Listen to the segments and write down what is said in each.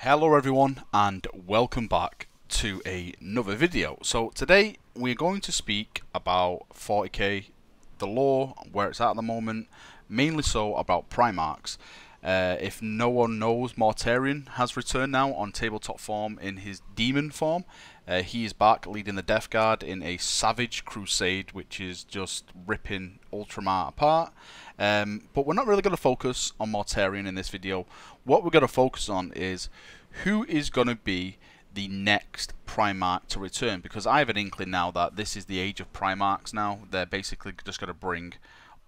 Hello everyone and welcome back to another video. So today we're going to speak about 40k, the lore, where it's at the moment, mainly so about Primarchs. If no one knows, Mortarion has returned now on tabletop form in his demon form. He is back leading the Death Guard in a savage crusade which is just ripping Ultramar apart. But we're not really going to focus on Mortarion in this video. What we're going to focus on is who is going to be the next Primarch to return, because I have an inkling now that this is the age of Primarchs now. They're basically just going to bring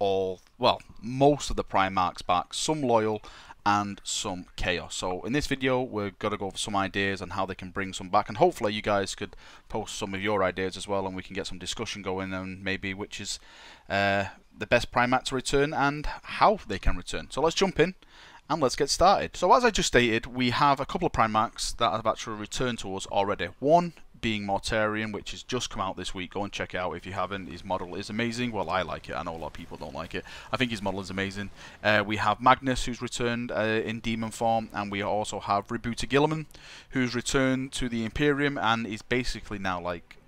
most of the Primarchs back, some loyal and some chaos. So in this video we're going to go over some ideas on how they can bring some back, and hopefully you guys could post some of your ideas as well and we can get some discussion going on maybe which is the best Primarch to return and how they can return. So let's jump in and let's get started. So as I just stated, we have a couple of Primarchs that have actually returned to us already. One being Mortarion, which has just come out this week. Go and check it out if you haven't. His model is amazing. Well, I like it. I know a lot of people don't like it. I think his model is amazing. We have Magnus, who's returned in demon form, and we also have Rebooter Gilliman, who's returned to the Imperium and is basically now like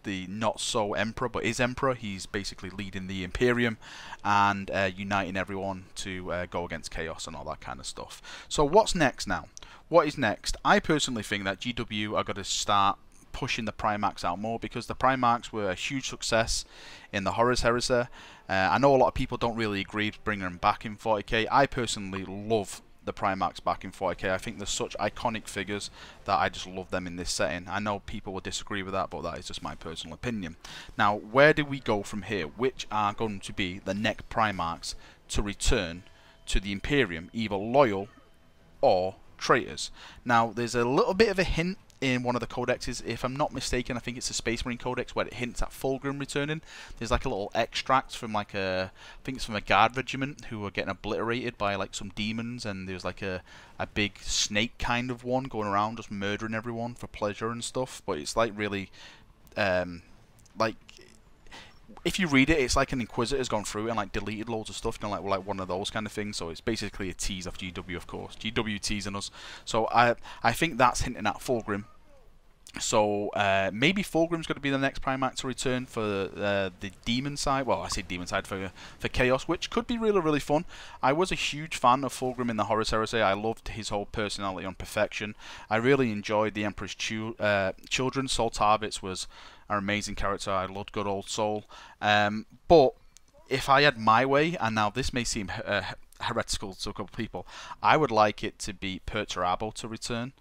the not so emperor but is emperor. He's basically leading the Imperium and uniting everyone to go against chaos and all that kind of stuff. So what's next now? What is next? I personally think that GW are going to start pushing the Primarchs out more, because the Primarchs were a huge success in the Horus Heresy. I know a lot of people don't really agree to bring them back in 40k. I personally love the Primarchs back in 40k. I think they're such iconic figures that I just love them in this setting. I know people will disagree with that, but that is just my personal opinion. Now, where do we go from here? Which are going to be the next Primarchs to return to the Imperium, either loyal or traitors? Now, there's a little bit of a hint in one of the codexes, if I'm not mistaken. I think it's the Space Marine Codex, where it hints at Fulgrim returning. There's like a little extract from like I think it's from a guard regiment who were getting obliterated by like some demons, and there's like a big snake kind of one going around just murdering everyone for pleasure and stuff. But it's like really like, if you read it, it's like an Inquisitor's gone through and like deleted loads of stuff, you know, like one of those kind of things. So it's basically a tease of GW, of course. GW teasing us. So I think that's hinting at Fulgrim. So maybe Fulgrim's going to be the next Primarch to return for the demon side. Well, I say demon side for chaos, which could be really, really fun. I was a huge fan of Fulgrim in the Horus Heresy. I loved his whole personality on perfection. I really enjoyed the Emperor's children. Sol Tarvitz was an amazing character. I loved good old Sol. But if I had my way, and now this may seem heretical to a couple of people, I would like it to be Perturabo to return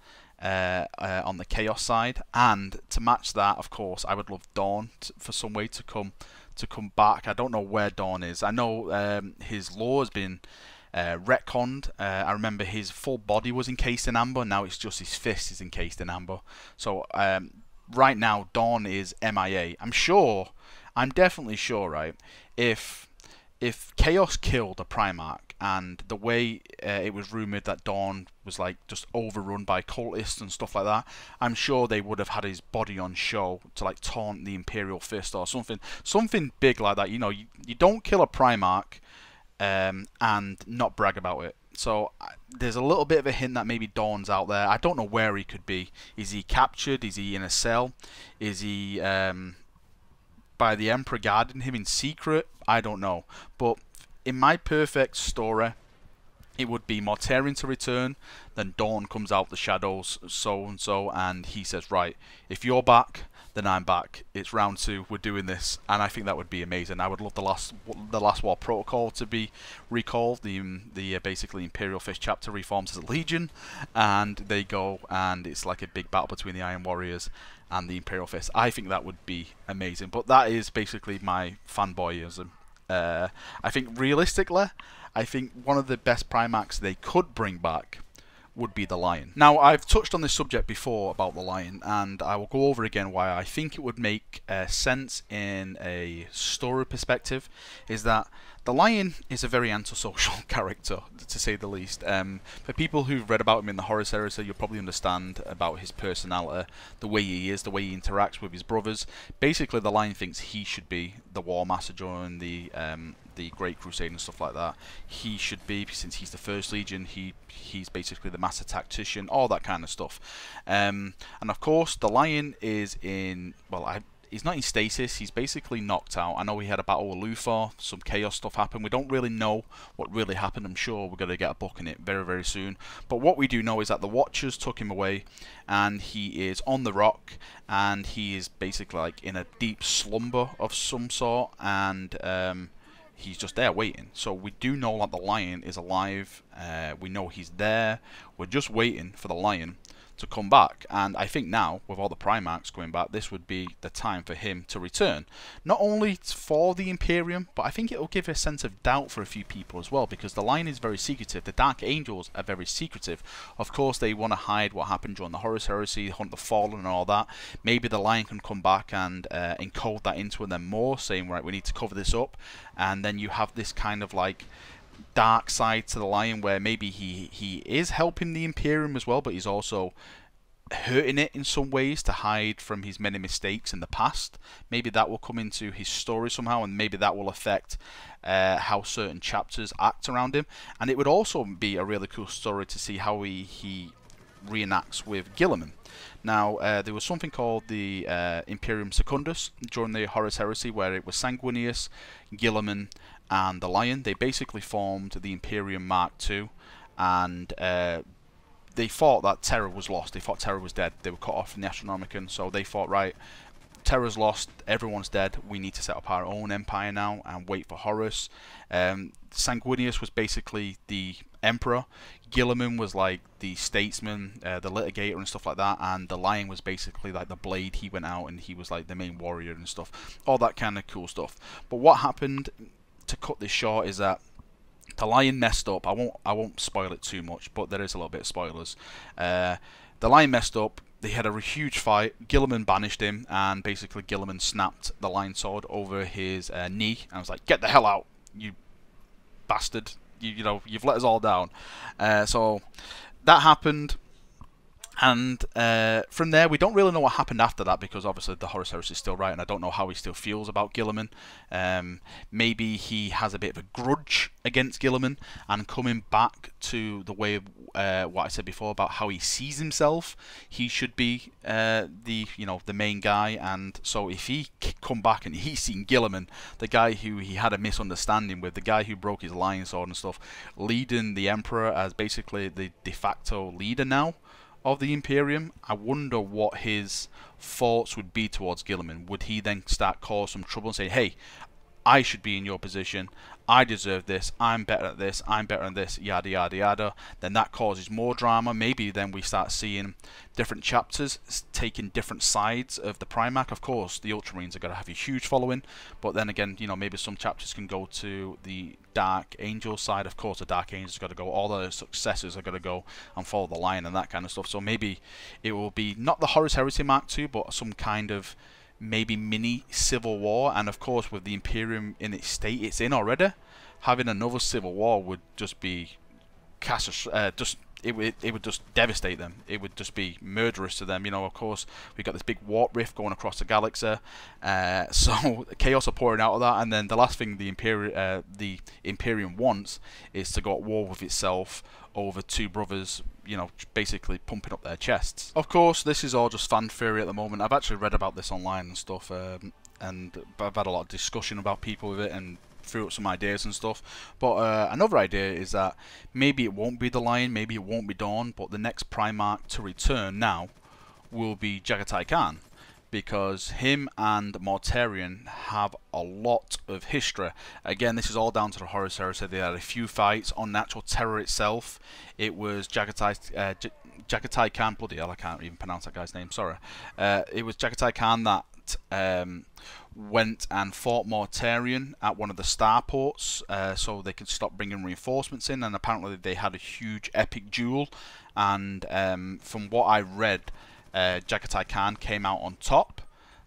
on the chaos side, and to match that, of course, I would love Dawn for some way to come back. I don't know where Dawn is. I know his lore has been retconned. I remember his full body was encased in amber. Now it's just his fist is encased in amber. So right now Dawn is MIA. I'm definitely sure, right? If Chaos killed a Primarch, and the way it was rumoured that Dawn was like just overrun by cultists and stuff like that, I'm sure they would have had his body on show to like taunt the Imperial Fist or something big like that. You know, you don't kill a Primarch and not brag about it. So there's a little bit of a hint that maybe Dawn's out there. I don't know where he could be. Is he captured? Is he in a cell? Is he by the Emperor guarding him in secret? I don't know. But in my perfect story, it would be Mortarion to return, then Dawn comes out the shadows, so and so, and he says, right, if you're back, then I'm back. It's round 2. We're doing this, and I think that would be amazing. I would love the last War Protocol to be recalled. The basically Imperial Fist chapter reforms as a Legion, and they go, and it's like a big battle between the Iron Warriors and the Imperial Fist. I think that would be amazing. But that is basically my fanboyism. I think realistically, I think one of the best Primarchs they could bring back would be the Lion. Now, I've touched on this subject before about the Lion, and I will go over again why I think it would make sense in a story perspective, is that the Lion is a very antisocial character, to say the least. For people who've read about him in the Horus Heresy, you'll probably understand about his personality, the way he is, the way he interacts with his brothers. Basically, the Lion thinks he should be the War Master during the the Great Crusade and stuff like that. He should be, since he's the First Legion, he's basically the master tactician, all that kind of stuff. And of course, the Lion is in, well, he's not in stasis, he's basically knocked out. I know he had a battle with Luthor, some chaos stuff happened. We don't really know what really happened. I'm sure we're going to get a book in it very, very soon. But what we do know is that the Watchers took him away, and he is on the rock, and he is basically like in a deep slumber of some sort, and he's just there waiting. So we do know that the Lion is alive, we know he's there, we're just waiting for the Lion to come back, and I think now with all the Primarchs going back, this would be the time for him to return, not only for the Imperium, but I think it will give a sense of doubt for a few people as well, because the Lion is very secretive, the Dark Angels are very secretive. Of course they want to hide what happened during the Horus Heresy, Hunt the Fallen and all that. Maybe the Lion can come back and encode that into them more, saying, right, we need to cover this up, and then you have this kind of like dark side to the Lion, where maybe he is helping the Imperium as well, but he's also hurting it in some ways to hide from his many mistakes in the past. Maybe that will come into his story somehow, and maybe that will affect how certain chapters act around him. And it would also be a really cool story to see how he reenacts with Guilliman. Now, there was something called the Imperium Secundus during the Horus Heresy, where it was Sanguinius, Guilliman, and the Lion. They basically formed the Imperium Mark II, and they thought that Terra was lost. They thought Terra was dead. They were cut off from the Astronomicon, so they thought, right, Terra's lost, everyone's dead, we need to set up our own empire now and wait for Horus. Sanguinius was basically the emperor, Guilliman was like the statesman, the litigator and stuff like that, and the Lion was basically like the blade. He went out and he was like the main warrior and stuff, all that kind of cool stuff. But what happened, to cut this short, is that the Lion messed up. I won't spoil it too much, but there is a little bit of spoilers. The Lion messed up. They had a huge fight. Guilliman banished him, and basically Guilliman snapped the Lion Sword over his knee, and was like, "Get the hell out, you bastard! You know, you've let us all down." So that happened. And from there, we don't really know what happened after that, because obviously the Horus Heresy is still right, and I don't know how he still feels about Guilliman. Maybe he has a bit of a grudge against Guilliman, and coming back to the way of what I said before about how he sees himself, he should be the main guy. And so if he come back and he's seen Guilliman, the guy who he had a misunderstanding with, the guy who broke his Lion Sword and stuff, leading the Emperor as basically the de facto leader now of the Imperium, I wonder what his thoughts would be towards Guilliman. Would he then start causing some trouble and say, hey, I should be in your position, I deserve this, I'm better at this, I'm better at this, yada yada yada? Then that causes more drama. Maybe then we start seeing different chapters taking different sides of the Primarch. Of course, the Ultramarines are going to have a huge following, but then again, you know, maybe some chapters can go to the Dark Angel side. Of course, the Dark Angel's got to go, all the successors are going to go and follow the Lion and that kind of stuff. So maybe it will be not the Horus Heresy Mark II, but some kind of maybe mini civil war. And of course, with the Imperium in its state it's in already, having another civil war would just be it would just devastate them. It would just be murderous to them. You know, of course, we've got this big warp rift going across the galaxy, so chaos are pouring out of that. And then the last thing the Imperium wants is to go at war with itself over two brothers, you know, basically pumping up their chests. Of course, this is all just fan theory at the moment. I've actually read about this online and stuff, and I've had a lot of discussion about people with it and threw up some ideas and stuff. But another idea is that maybe it won't be the Lion, maybe it won't be Dawn, but the next Primarch to return now will be Jagatai Khan, because him and Mortarion have a lot of history. Again, this is all down to the Horus Heresy. They had a few fights on natural terror itself. It was Jagatai Khan, bloody hell, I can't even pronounce that guy's name, sorry. It was Jagatai Khan that went and fought Mortarion at one of the starports, so they could stop bringing reinforcements in, and apparently they had a huge epic duel, and from what I read, Jagatai Khan came out on top.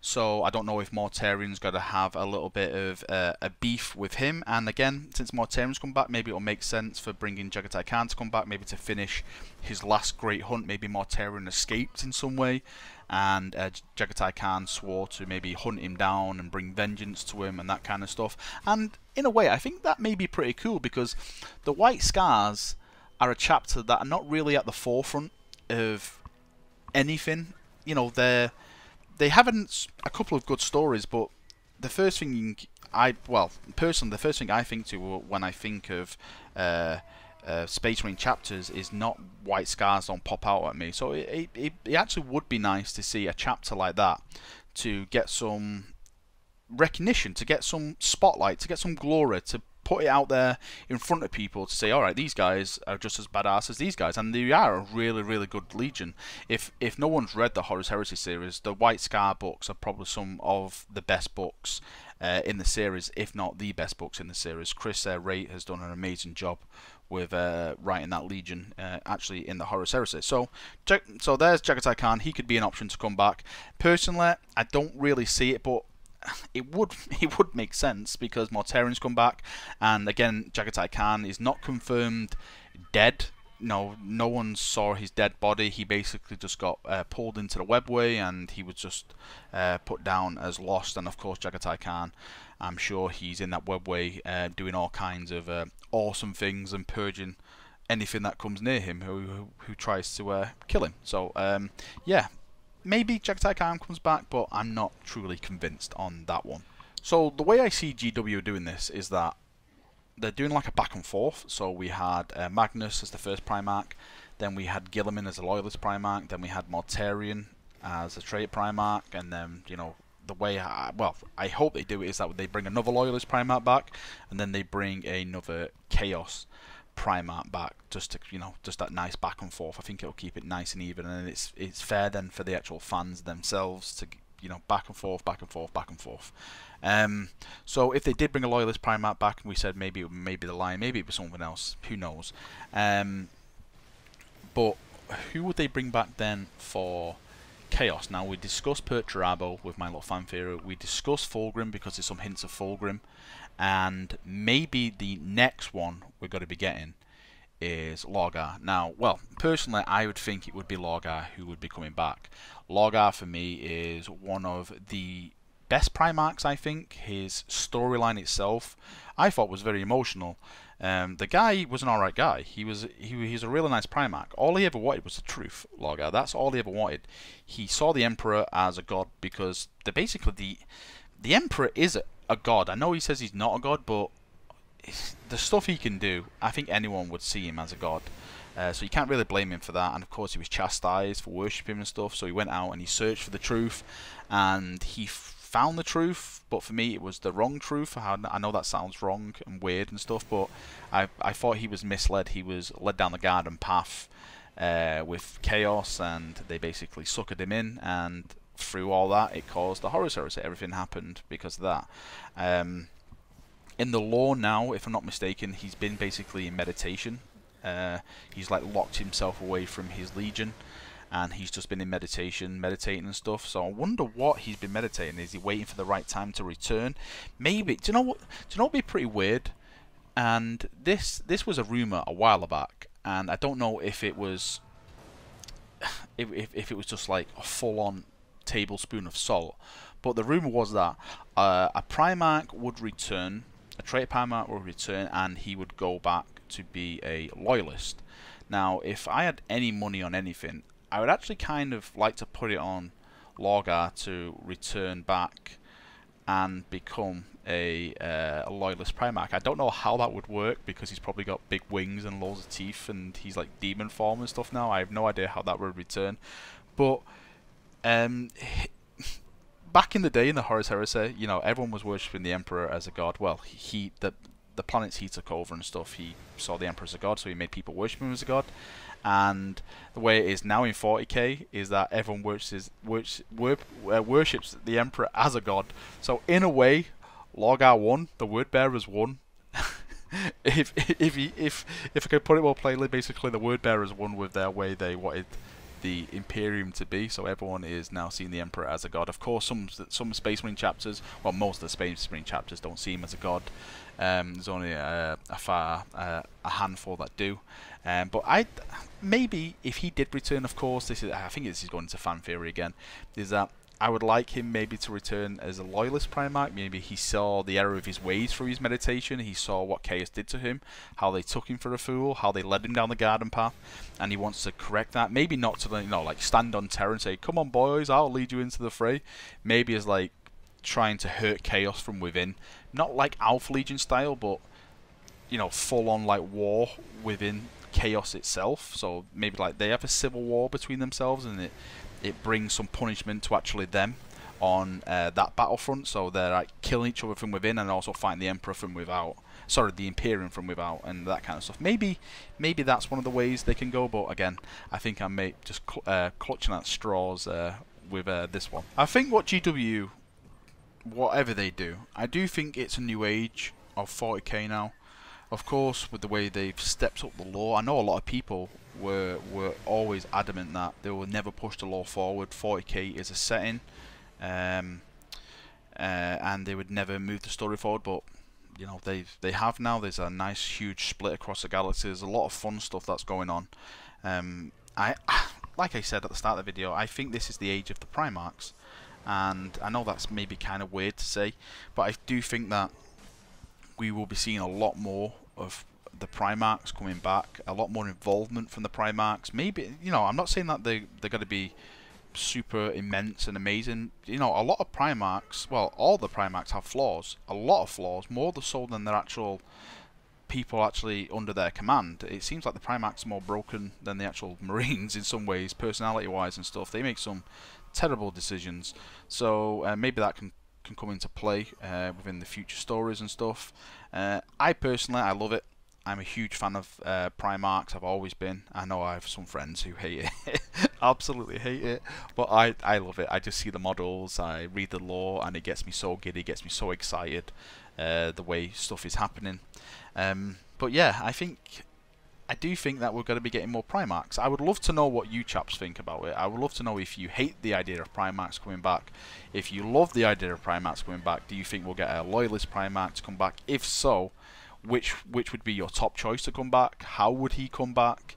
So I don't know if Mortarion's got to have a little bit of a beef with him. And again, since Mortarion's come back, maybe it'll make sense for bringing Jagatai Khan to come back, maybe to finish his last great hunt. Maybe Mortarion escaped in some way, and Jagatai Khan swore to maybe hunt him down and bring vengeance to him and that kind of stuff. And in a way, I think that may be pretty cool, because the White Scars are a chapter that are not really at the forefront of anything. You know, they haven't a couple of good stories, but the first thing personally, the first thing I think to when I think of Space Marine chapters is not White Scars don't pop out at me. So it actually would be nice to see a chapter like that to get some recognition, to get some spotlight, to get some glory, to put it out there in front of people to say, alright, these guys are just as badass as these guys, and they are a really, really good legion. If no one's read the Horus Heresy series, the White Scar books are probably some of the best books in the series, if not the best books in the series. Chris Wright has done an amazing job with writing that legion, actually in the Horus Heresy. So there's Jagatai Khan. He could be an option to come back. Personally, I don't really see it, but it would make sense, because Mortarion's come back, and again, Jagatai Khan is not confirmed dead. No one saw his dead body. He basically just got pulled into the webway, and he was just put down as lost. And of course, Jagatai Khan, I'm sure he's in that webway doing all kinds of awesome things and purging anything that comes near him who tries to kill him. So yeah, maybe Jagatai Khan comes back, but I'm not truly convinced on that one. So the way I see GW doing this is that they're doing like a back and forth. So we had Magnus as the first Primarch, then we had Guilliman as a Loyalist Primarch, then we had Mortarion as a traitor Primarch, and then, you know, the way I hope they do it is that they bring another Loyalist Primarch back, and then they bring another Chaos Primarch back, just to, you know, just that nice back and forth. I think it'll keep it nice and even, and it's fair then for the actual fans themselves to, you know, back and forth, back and forth, back and forth. So if they did bring a Loyalist Primarch back, and we said maybe the Lion, maybe it was something else, who knows? But who would they bring back then for Chaos? Now, we discussed Perturabo with my little fan theory. We discussed Fulgrim because there's some hints of Fulgrim. And maybe the next one we're going to be getting is Lorgar. Now, well, personally, I would think it would be Lorgar who would be coming back. Lorgar, for me, is one of the best Primarchs, I think. His storyline itself, I thought, was very emotional. The guy was an alright guy. He was a really nice Primarch. All he ever wanted was the truth, Lorgar. That's all he ever wanted. He saw the Emperor as a god, because basically the Emperor is a god. I know he says he's not a god, but the stuff he can do, I think anyone would see him as a god. So you can't really blame him for that. And of course, he was chastised for worshipping him and stuff. So he went out and he searched for the truth, and he found the truth. But for me, it was the wrong truth. I know that sounds wrong and weird and stuff, but I thought he was misled. He was led down the garden path with chaos, and they basically suckered him in, and through all that, it caused the Horus Heresy. Everything happened because of that. In the lore now, if I'm not mistaken, he's been basically in meditation. He's like locked himself away from his legion, and he's just been in meditation, meditating and stuff. So I wonder what he's been meditating. Is he waiting for the right time to return? Maybe. Do you know what? Do you know what would be pretty weird? And this was a rumor a while back, and I don't know if it was if it was just like a full-on tablespoon of salt. But the rumor was that a Primarch would return, a traitor Primarch would return, and he would go back to be a loyalist. Now, if I had any money on anything, I would actually kind of like to put it on Lorgar to return back and become a loyalist Primarch. I don't know how that would work, because he's probably got big wings and loads of teeth, and he's like demon form and stuff now. I have no idea how that would return. But back in the day in the Horus Heresy, you know, everyone was worshipping the Emperor as a god. Well, the planets he took over and stuff, he saw the Emperor as a god, so he made people worship him as a god. And the way it is now in 40k is that everyone worships the Emperor as a god. So in a way, Lorgar won. The word bearers won. if I could put it more plainly, basically the word bearers won with their way they wanted the Imperium to be. So everyone is now seeing the Emperor as a god. Of course, some Space Marine chapters, well, most of the Space Marine chapters don't see him as a god. There's only a handful that do. But maybe if he did return, of course, I think this is going into fan theory again, is that I would like him maybe to return as a loyalist Primarch. Maybe he saw the error of his ways through his meditation. He saw what Chaos did to him, how they took him for a fool, how they led him down the garden path, and he wants to correct that. Maybe not to, like stand on terror and say, "Come on, boys, I'll lead you into the fray." Maybe as like trying to hurt Chaos from within, not like Alpha Legion style, but full on like war within Chaos itself. So maybe like they have a civil war between themselves, and it brings some punishment to actually them on that battlefront. So they're like killing each other from within and also fighting the Emperor from without. Sorry, the Imperium from without, and that kind of stuff. Maybe that's one of the ways they can go. But again, I think I may just clutching at straws with this one. I think what GW, whatever they do, I do think it's a new age of 40k now. Of course, with the way they've stepped up the lore, I know a lot of people were always adamant that they will never push the lore forward. 40k is a setting, and they would never move the story forward. But they have now. There's a nice huge split across the galaxy. There's a lot of fun stuff that's going on. Like I said at the start of the video, I think this is the age of the Primarchs, and I know that's maybe kind of weird to say, but I do think that we will be seeing a lot more of the Primarchs coming back, a lot more involvement from the Primarchs. Maybe, I'm not saying that they're going to be super immense and amazing. A lot of Primarchs, well, all the Primarchs have flaws, a lot of flaws, more so than their actual people actually under their command. It seems like the Primarchs are more broken than the actual Marines in some ways, personality-wise and stuff. They make some terrible decisions, so maybe that can come into play within the future stories and stuff. I personally, I love it. I'm a huge fan of Primarchs. I've always been. I know I have some friends who hate it, absolutely hate it, but I love it. I just see the models, I read the lore, and it gets me so giddy, gets me so excited the way stuff is happening. But yeah, I do think that we're going to be getting more Primarchs. I would love to know what you chaps think about it. I would love to know if you hate the idea of Primarchs coming back. If you love the idea of Primarchs coming back, do you think we'll get a Loyalist Primarch to come back? If so, which would be your top choice to come back? How would he come back?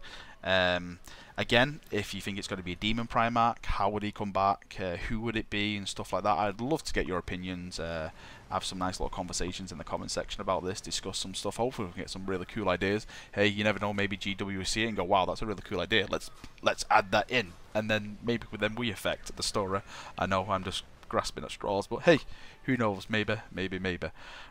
Again, if you think it's going to be a Demon Primarch, how would he come back? Who would it be? And stuff like that. I'd love to get your opinions. Have some nice little conversations in the comment section about this. Discuss some stuff. Hopefully we can get some really cool ideas. Hey, you never know. Maybe GW will see it and go, "Wow, that's a really cool idea. Let's add that in." And then maybe we affect the story. I know I'm just grasping at straws, but hey, who knows? Maybe.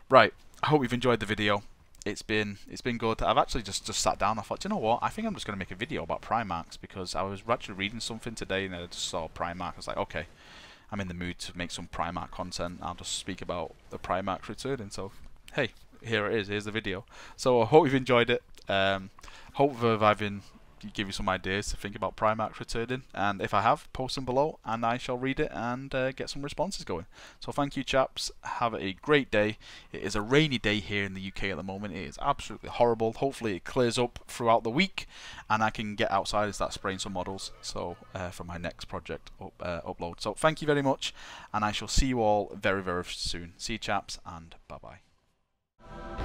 Right. I hope you've enjoyed the video. It's been good. I've actually just sat down. I thought, you know what? I think I'm just going to make a video about Primarchs, because I was actually reading something today and I just saw Primarch. I was like, okay, I'm in the mood to make some Primarch content. I'll just speak about the Primarchs returning. So, hey, here it is. Here's the video. So I hope you've enjoyed it. Hope I've give you some ideas to think about Primarchs returning. And if I have, post them below and I shall read it and get some responses going. So thank you, chaps. Have a great day. It is a rainy day here in the UK at the moment. It is absolutely horrible. Hopefully it clears up throughout the week and I can get outside and start spraying some models for my next project upload. So thank you very much, and I shall see you all very, very soon. See you, chaps, and bye-bye.